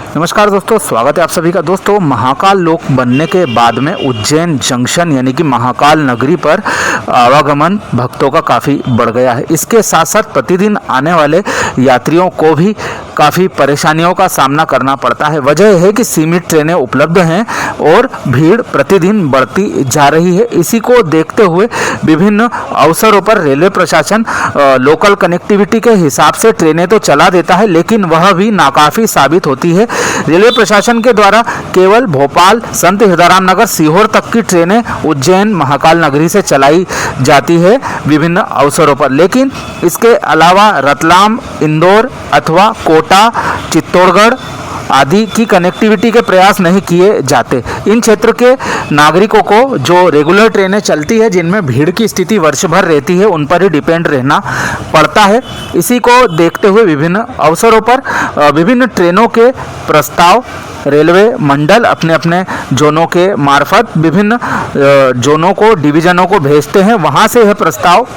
नमस्कार दोस्तों, स्वागत है आप सभी का। दोस्तों, महाकाल लोक बनने के बाद में उज्जैन जंक्शन यानी कि महाकाल नगरी पर आवागमन भक्तों का काफ़ी बढ़ गया है। इसके साथ साथ प्रतिदिन आने वाले यात्रियों को भी काफ़ी परेशानियों का सामना करना पड़ता है। वजह है कि सीमित ट्रेनें उपलब्ध हैं और भीड़ प्रतिदिन बढ़ती जा रही है। इसी को देखते हुए विभिन्न अवसरों पर रेलवे प्रशासन लोकल कनेक्टिविटी के हिसाब से ट्रेनें तो चला देता है, लेकिन वह भी नाकाफ़ी साबित होती है। रेलवे प्रशासन के द्वारा केवल भोपाल, संत हिरदाराम नगर, सीहोर तक की ट्रेनें उज्जैन महाकाल नगरी से चलाई जाती है विभिन्न अवसरों पर, लेकिन इसके अलावा रतलाम, इंदौर अथवा कोटा, चित्तौड़गढ़ आदि की कनेक्टिविटी के प्रयास नहीं किए जाते। इन क्षेत्र के नागरिकों को जो रेगुलर ट्रेनें चलती है जिनमें भीड़ की स्थिति वर्ष भर रहती है, उन पर ही डिपेंड रहना पड़ता है। इसी को देखते हुए विभिन्न अवसरों पर विभिन्न ट्रेनों के प्रस्ताव रेलवे मंडल अपने अपने जोनों के मार्फत विभिन्न जोनों को, डिवीजनों को भेजते हैं। वहाँ से यह प्रस्ताव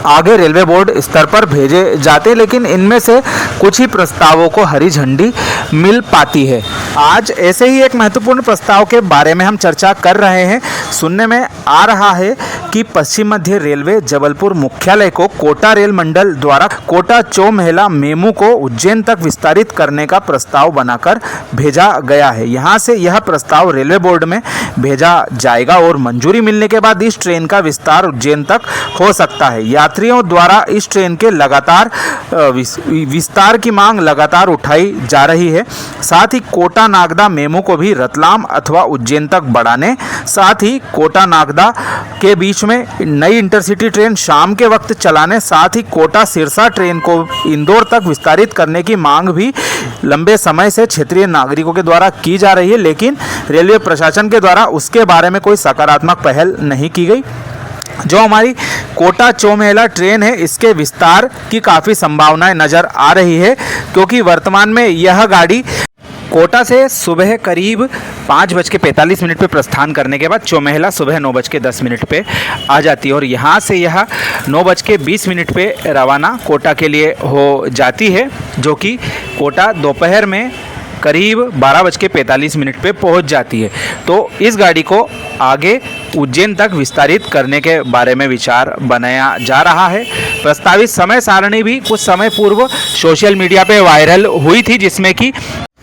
आगे रेलवे बोर्ड स्तर पर भेजे जाते, लेकिन इनमें से कुछ ही प्रस्तावों को हरी झंडी मिल पाती है। आज ऐसे ही एक महत्वपूर्ण प्रस्ताव के बारे में हम चर्चा कर रहे हैं। सुनने में आ रहा है कि पश्चिम मध्य रेलवे जबलपुर मुख्यालय को कोटा रेल मंडल द्वारा कोटा चौमेहला मेमू को उज्जैन तक विस्तारित करने का प्रस्ताव बनाकर भेजा गया है। यहाँ से यह प्रस्ताव रेलवे बोर्ड में भेजा जाएगा और मंजूरी मिलने के बाद इस ट्रेन का विस्तार उज्जैन तक हो सकता है। यात्रियों द्वारा इस ट्रेन के लगातार विस्तार की मांग लगातार उठाई जा रही है। साथ ही कोटा नागदा मेमू को भी रतलाम अथवा उज्जैन तक बढ़ाने, साथ ही कोटा नागदा के बीच में नई इंटरसिटी ट्रेन शाम के वक्त चलाने, साथ ही कोटा सिरसा ट्रेन को इंदौर तक विस्तारित करने की मांग भी लंबे समय से क्षेत्रीय नागरिकों के द्वारा की जा रही है, लेकिन रेलवे प्रशासन के द्वारा उसके बारे में कोई सकारात्मक पहल नहीं की गई। जो हमारी कोटा चौमेहला ट्रेन है, इसके विस्तार की काफ़ी संभावनाएं नज़र आ रही है, क्योंकि वर्तमान में यह गाड़ी कोटा से सुबह करीब 5:45 पे प्रस्थान करने के बाद चौमेहला सुबह 9:10 पे आ जाती है और यहाँ से यह 9:20 पे रवाना कोटा के लिए हो जाती है, जो कि कोटा दोपहर में करीब 12:45 पे पहुंच जाती है। तो इस गाड़ी को आगे उज्जैन तक विस्तारित करने के बारे में विचार बनाया जा रहा है। प्रस्तावित समय सारणी भी कुछ समय पूर्व सोशल मीडिया पे वायरल हुई थी, जिसमें कि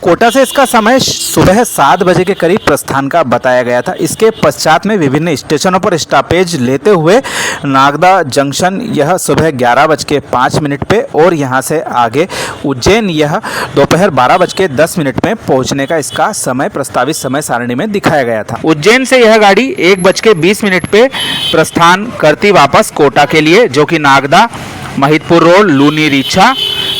कोटा से इसका समय सुबह 7 बजे के करीब प्रस्थान का बताया गया था। इसके पश्चात में विभिन्न स्टेशनों पर स्टॉपेज लेते हुए नागदा जंक्शन यह सुबह 11:05 पे और यहाँ से आगे उज्जैन यह दोपहर 12:10 में पहुँचने का इसका समय प्रस्तावित समय सारणी में दिखाया गया था। उज्जैन से यह गाड़ी 1:20 पे प्रस्थान करती वापस कोटा के लिए, जो कि नागदा, महिदपुर रोड, लूनी रीछा,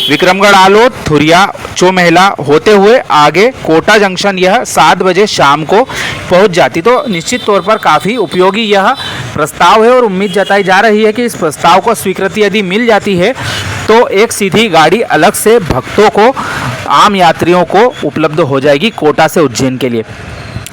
विक्रमगढ़ आलोट, थुरिया, चौमेहला होते हुए आगे कोटा जंक्शन यह 7 बजे शाम को पहुंच जाती। तो निश्चित तौर पर काफ़ी उपयोगी यह प्रस्ताव है और उम्मीद जताई जा रही है कि इस प्रस्ताव को स्वीकृति यदि मिल जाती है तो एक सीधी गाड़ी अलग से भक्तों को, आम यात्रियों को उपलब्ध हो जाएगी कोटा से उज्जैन के लिए।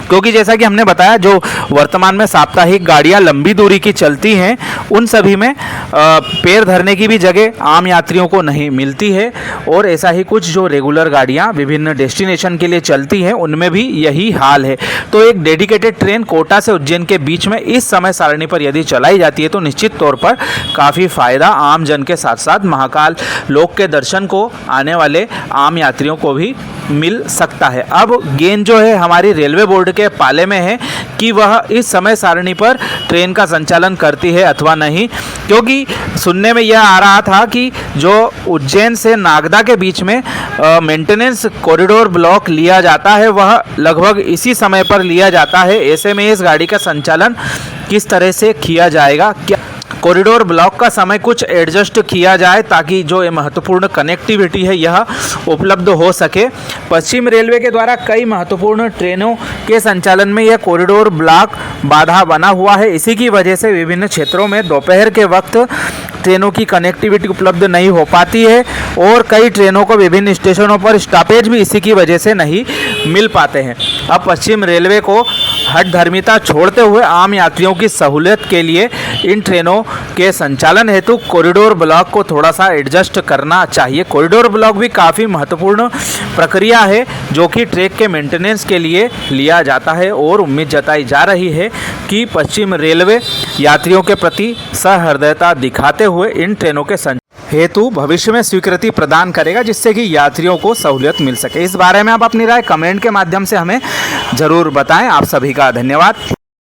क्योंकि जैसा कि हमने बताया, जो वर्तमान में साप्ताहिक गाड़ियां लंबी दूरी की चलती हैं, उन सभी में पैर धरने की भी जगह आम यात्रियों को नहीं मिलती है और ऐसा ही कुछ जो रेगुलर गाड़ियां विभिन्न डेस्टिनेशन के लिए चलती हैं, उनमें भी यही हाल है। तो एक डेडिकेटेड ट्रेन कोटा से उज्जैन के बीच में इस समय सारणी पर यदि चलाई जाती है तो निश्चित तौर पर काफ़ी फ़ायदा आम जन के साथ साथ महाकाल लोक के दर्शन को आने वाले आम यात्रियों को भी मिल सकता है। अब गेंद जो है हमारी रेलवे बोर्ड के पाले में है कि वह इस समय सारणी पर ट्रेन का संचालन करती है अथवा नहीं, क्योंकि सुनने में यह आ रहा था कि जो उज्जैन से नागदा के बीच में मेंटेनेंस कॉरिडोर ब्लॉक लिया जाता है, वह लगभग इसी समय पर लिया जाता है। ऐसे में इस गाड़ी का संचालन किस तरह से किया जाएगा, क्या कॉरिडोर ब्लॉक का समय कुछ एडजस्ट किया जाए ताकि जो ये महत्वपूर्ण कनेक्टिविटी है यह उपलब्ध हो सके। पश्चिम रेलवे के द्वारा कई महत्वपूर्ण ट्रेनों के संचालन में यह कॉरिडोर ब्लॉक बाधा बना हुआ है। इसी की वजह से विभिन्न क्षेत्रों में दोपहर के वक्त ट्रेनों की कनेक्टिविटी उपलब्ध नहीं हो पाती है और कई ट्रेनों को विभिन्न स्टेशनों पर स्टॉपेज भी इसी की वजह से नहीं मिल पाते हैं। अब पश्चिम रेलवे को हठधर्मिता छोड़ते हुए आम यात्रियों की सहूलियत के लिए इन ट्रेनों के संचालन हेतु कॉरिडोर ब्लॉक को थोड़ा सा एडजस्ट करना चाहिए। कॉरिडोर ब्लॉक भी काफ़ी महत्वपूर्ण प्रक्रिया है जो कि ट्रैक के मेंटेनेंस के लिए लिया जाता है और उम्मीद जताई जा रही है कि पश्चिम रेलवे यात्रियों के प्रति सहृदयता दिखाते हुए इन ट्रेनों के हेतु भविष्य में स्वीकृति प्रदान करेगा, जिससे कि यात्रियों को सहूलियत मिल सके। इस बारे में आप अपनी राय कमेंट के माध्यम से हमें ज़रूर बताएं। आप सभी का धन्यवाद।